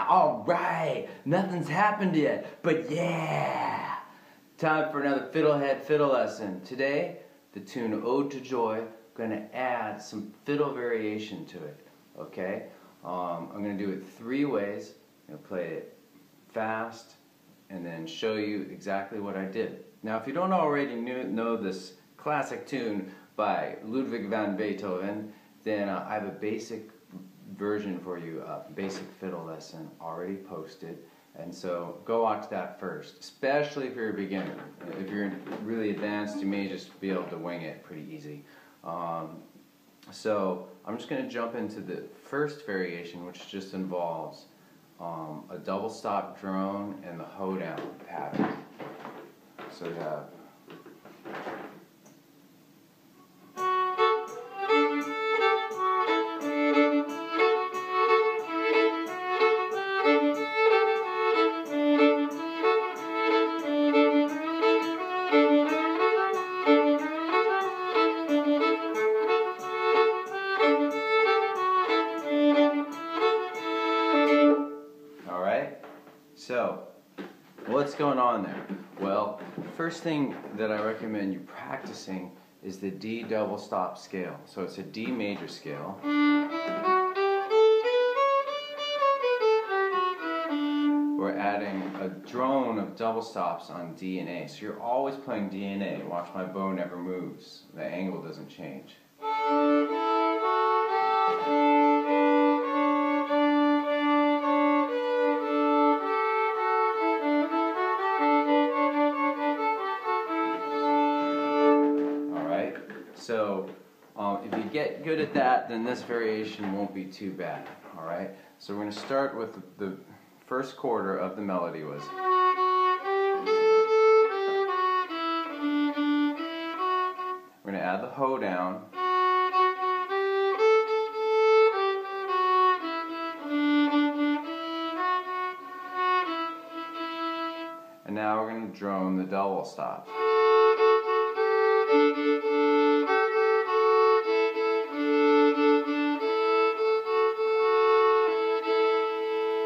Alright, nothing's happened yet, but yeah! Time for another FiddleHed fiddle lesson. Today, the tune Ode to Joy, I'm going to add some fiddle variation to it, okay? I'm going to do it three ways. I'm going to play it fast and then show you exactly what I did. Now, if you don't already know this classic tune by Ludwig van Beethoven, then I have a basic version for you, a basic fiddle lesson already posted, and so go watch that first, especially if you're a beginner. If you're really advanced, you may just be able to wing it pretty easy. So I'm just going to jump into the first variation, which just involves a double stop drone and the hoedown pattern. So we have So, what's going on there? Well, first thing that I recommend you practicing is the D double stop scale. So it's a D major scale. We're adding a drone of double stops on D and A. So you're always playing D and A. Watch, my bow never moves. The angle doesn't change. So if you get good at that, then this variation won't be too bad. Alright? So we're going to start with the first quarter of the melody was. We're going to add the hoedown. And now we're going to drone the double stop.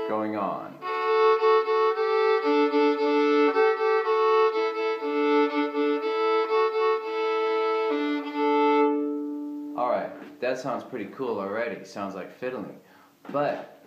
Going on. Alright, that sounds pretty cool already. Sounds like fiddling. But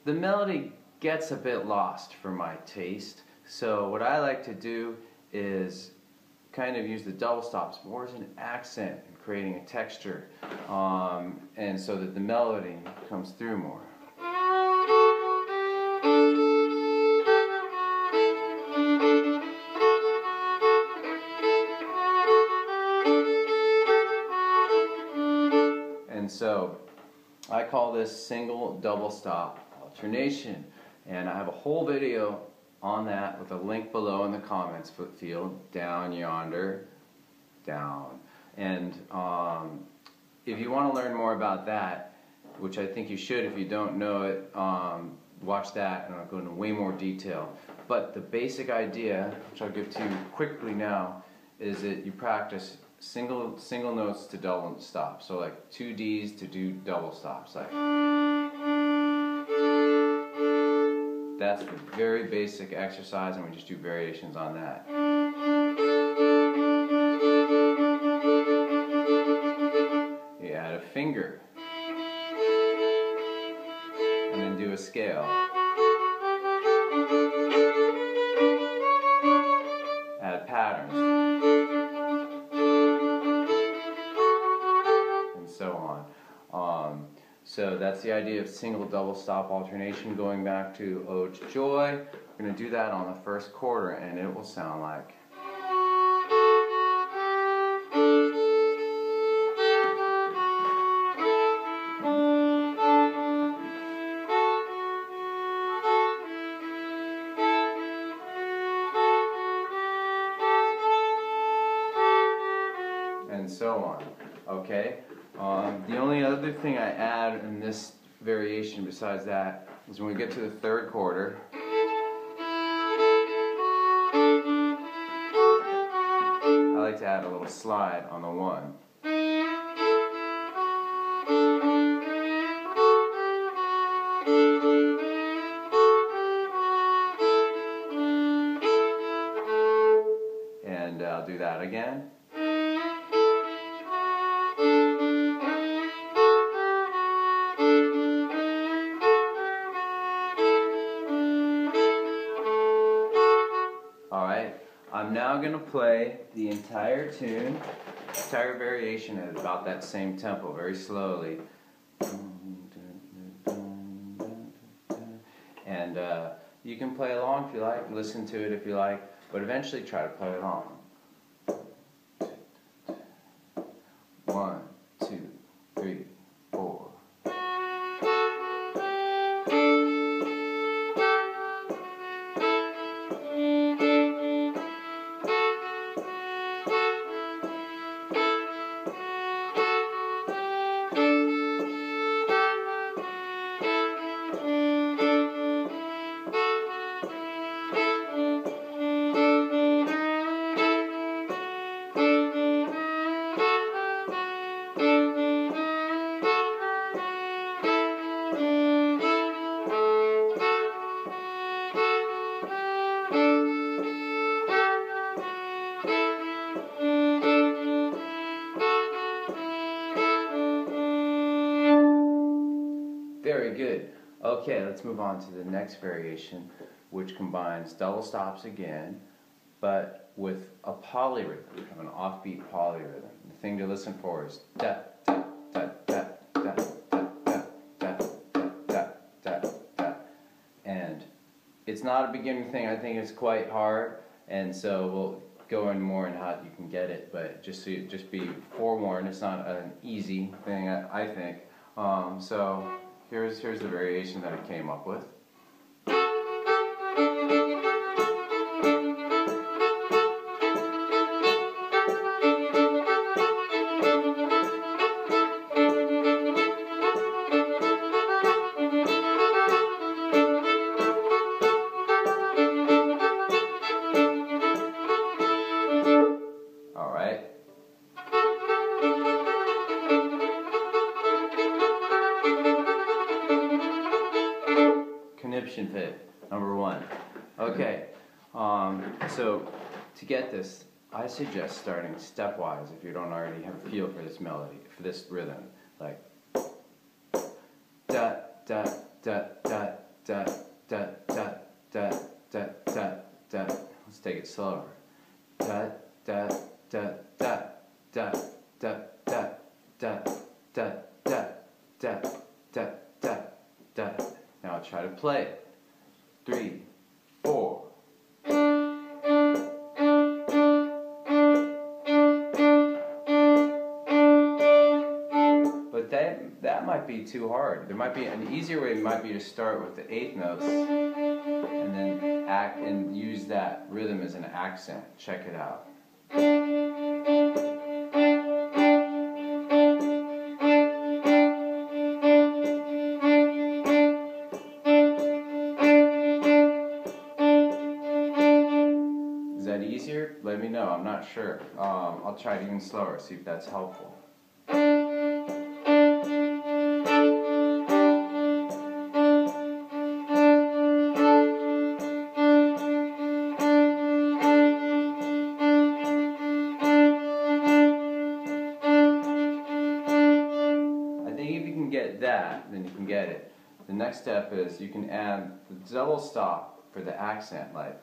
the melody gets a bit lost for my taste. So what I like to do is kind of use the double stops more as an accent in creating a texture, and so that the melody comes through more. And so I call this single double stop alternation, and I have a whole video on that with a link below in the comments field, down yonder, down. And if you want to learn more about that, which I think you should if you don't know it, watch that and I'll go into way more detail. But the basic idea, which I'll give to you quickly now, is that you practice single notes to double stop. So like 2 Ds to do double stops. Like that's the very basic exercise, and we just do variations on that. You add a finger, and then do a scale. Add patterns. And so on. So that's the idea of single double stop alternation, going back to Ode to Joy. We're going to do that on the first quarter, and it will sound like. And so on. Okay? The only other thing I add in this variation besides that is when we get to the third quarter, I like to add a little slide on the one. And I'll do that again. Alright, I'm now going to play the entire tune, entire variation at about that same tempo, very slowly. And you can play along if you like, listen to it if you like, but eventually try to play along. 1, 2, 3, 4. Very good. Okay, let's move on to the next variation, which combines double stops again, but with a polyrhythm, an offbeat polyrhythm. The thing to listen for is da da da da da da da da da da da. And it's not a beginning thing. I think it's quite hard, and so we'll go in more in how you can get it. But just so just be forewarned, it's not an easy thing. I think. So. Here's the variation that I came up with. All right. Conniption fit, number 1. Okay, so to get this, I suggest starting stepwise if you don't already have a feel for this melody, for this rhythm. Like da da da da da da da da da da da. Let's take it slower. Da da da da da da da da da da da da da da. Now I'll try to play it. 3, 4. But that might be too hard. There might be an easier way. Might be to start with the 8th notes and then act and use that rhythm as an accent. Check it out. Is that easier? Let me know. I'm not sure. I'll try it even slower, see if that's helpful. I think if you can get that, then you can get it. The next step is you can add the double stop for the accent, like.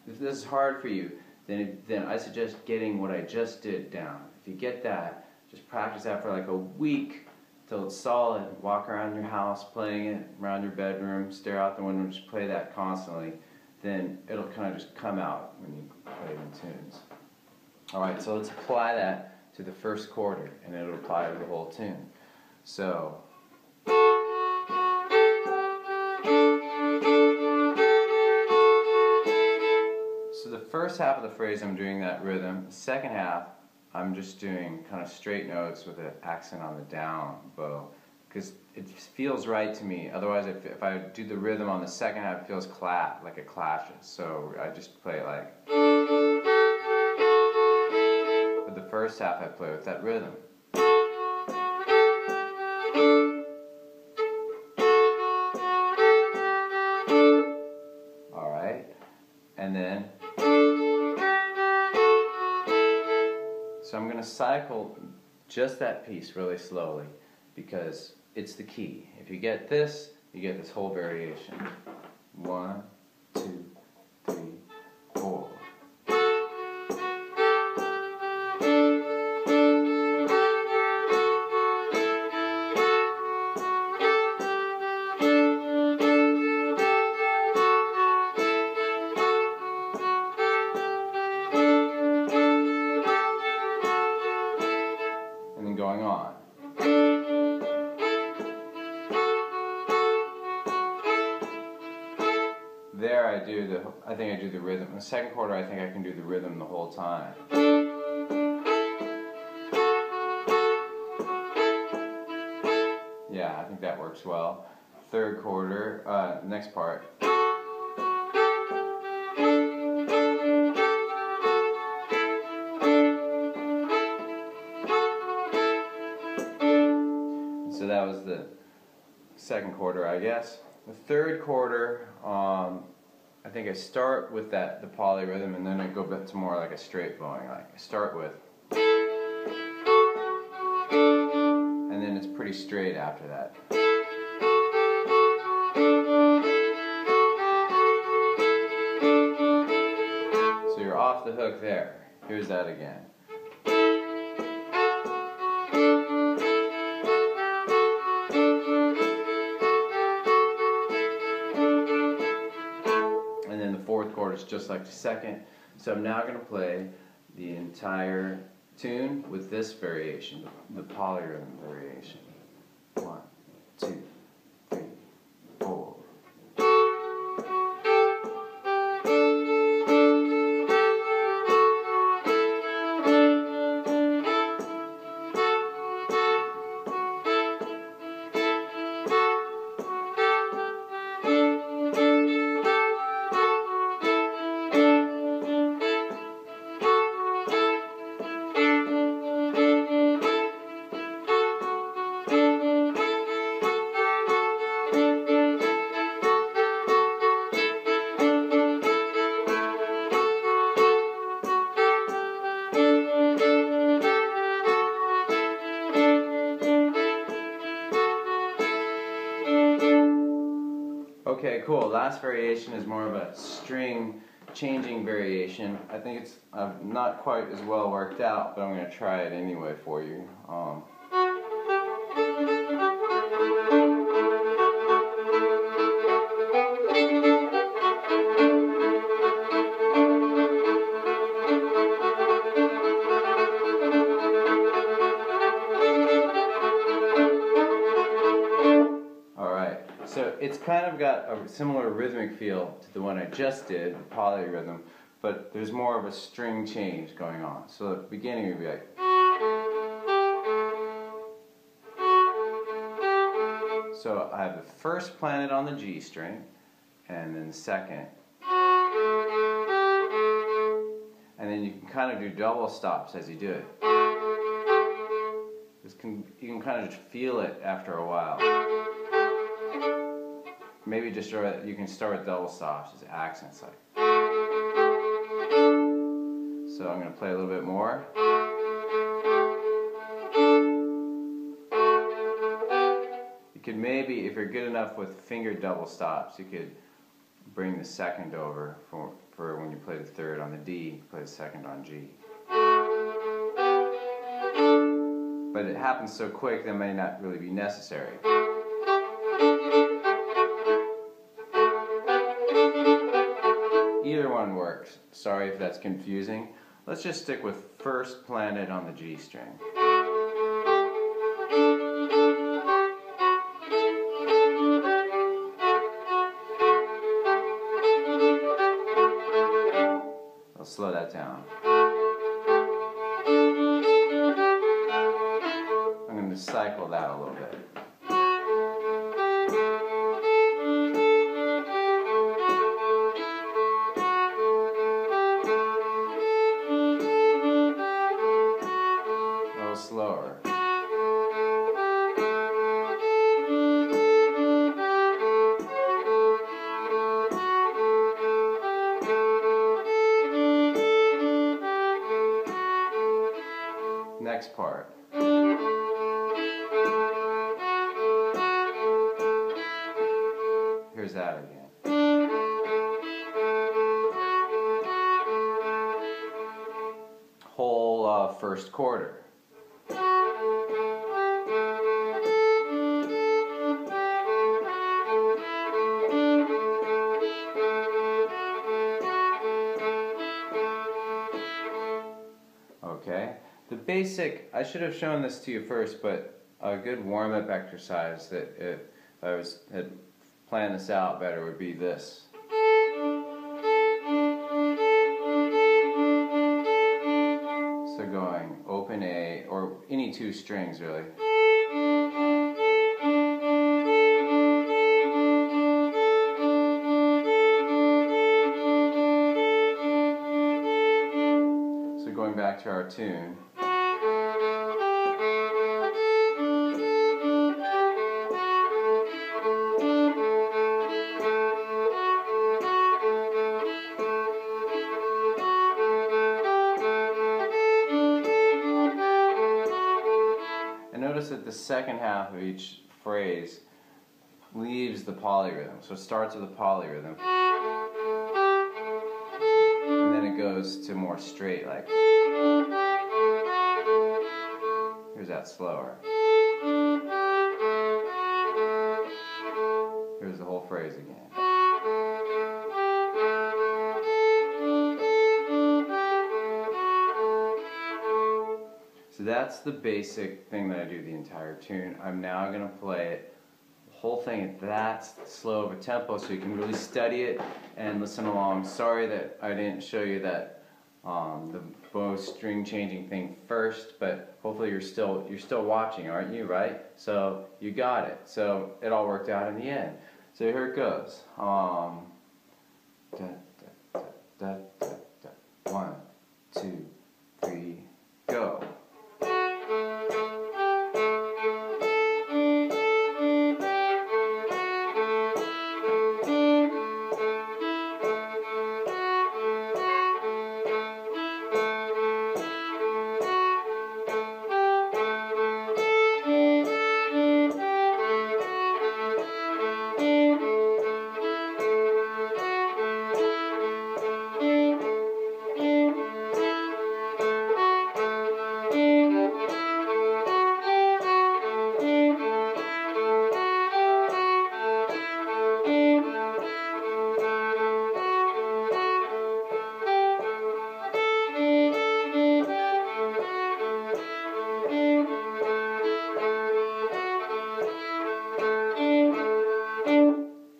If this is hard for you, then I suggest getting what I just did down. If you get that, just practice that for like a week till it's solid. Walk around your house playing it, around your bedroom, stare out the window, just play that constantly. Then it'll kind of just come out when you play the tunes. Alright, so let's apply that to the first quarter, and it'll apply to the whole tune. So. So the first half of the phrase I'm doing that rhythm, the second half I'm just doing kind of straight notes with an accent on the down bow, because it feels right to me. Otherwise, if I do the rhythm on the second half, it feels like it clashes. So I just play it like. But the first first half I play with that rhythm. Alright, and then, so I'm going to cycle just that piece really slowly because it's the key. If you get this, you get this whole variation. 1, 2, 3, 4. And then going on. There I think I do the rhythm. In the second quarter I think I can do the rhythm the whole time. Yeah, I think that works well. Third quarter, next part. So that was the second quarter, I guess. The third quarter, I think I start with the polyrhythm, and then I go back to more like a straight bowing. Like I start with, and then it's pretty straight after that. So you're off the hook there. Here's that again. And then the fourth chord is just like the second. So I'm now going to play the entire tune with this variation, the polyrhythm variation. 1, 2, 3, 4. Okay, cool. Last variation is more of a string changing variation. I think it's not quite as well worked out, but I'm going to try it anyway for you. So it's kind of got a similar rhythmic feel to the one I just did, the polyrhythm, but there's more of a string change going on. So at the beginning would be like, so I have the first planet on the G string, and then the second, and then you can kind of do double stops as you do it. You can kind of just feel it after a while. Maybe just you can start with double stops as accents, like. So I'm going to play a little bit more. You could maybe, if you're good enough with fingered double stops, you could bring the second over for when you play the third on the D, play the second on G. But it happens so quick that may not really be necessary. Either one works. Sorry if that's confusing. Let's just stick with first planet on the G string. I'll slow that down. I'm going to cycle that a little bit. slower. Next part. Here's that again. Whole first quarter. Okay, the basic, I should have shown this to you first, but a good warm-up exercise that if I had planned this out better would be this. So going open A, or any two strings really. So going back to our tune. Notice that the second half of each phrase leaves the polyrhythm. So it starts with a polyrhythm, and then it goes to more straight, like. Here's that slower. Here's the whole phrase again. So that's the basic thing that I do the entire tune. I'm now going to play it, the whole thing at that slow of a tempo so you can really study it and listen along. Sorry that I didn't show you that the bow string changing thing first, but hopefully you're still watching, aren't you, right? So you got it. So it all worked out in the end. So here it goes. Da, da, da, da, da, da. 1, 2, 3, go.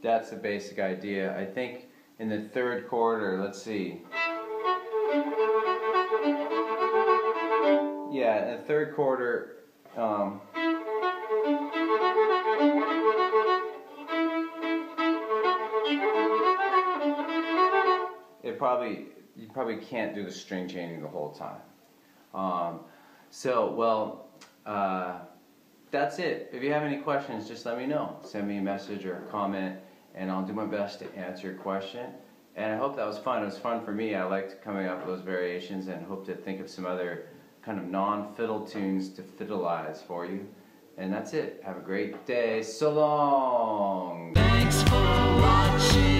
That's the basic idea. I think in the third quarter, let's see. Yeah, in the third quarter, you probably can't do the string changing the whole time. That's it. If you have any questions, just let me know. Send me a message or a comment, and I'll do my best to answer your question. And I hope that was fun. It was fun for me. I liked coming up with those variations and hope to think of some other kind of non-fiddle tunes to fiddleize for you. And that's it. Have a great day. So long. Thanks for watching.